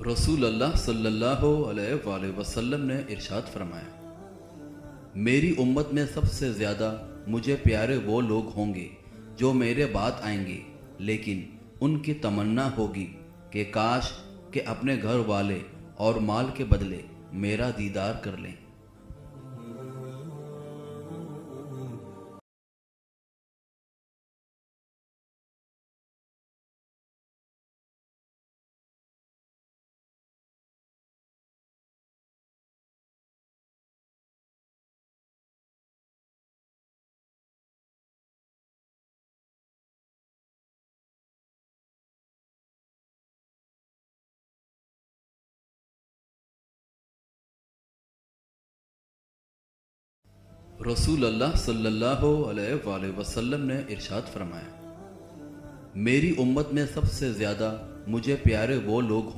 رسول اللہ صلی اللہ علیہ وآلہ وسلم نے ارشاد فرمایا، میری امت میں سب سے زیادہ مجھے پیارے وہ لوگ ہوں گے جو میرے بعد آئیں گے، لیکن ان کی تمنا ہوگی کہ کاش کہ اپنے گھر والے اور مال کے بدلے میرا دیدار کر لیں۔ رسول اللہ صلی اللہ علیہ وآلہ وسلم نے ارشاد فرمایا، میری امت میں سب سے زیادہ مجھے پیارے وہ لوگ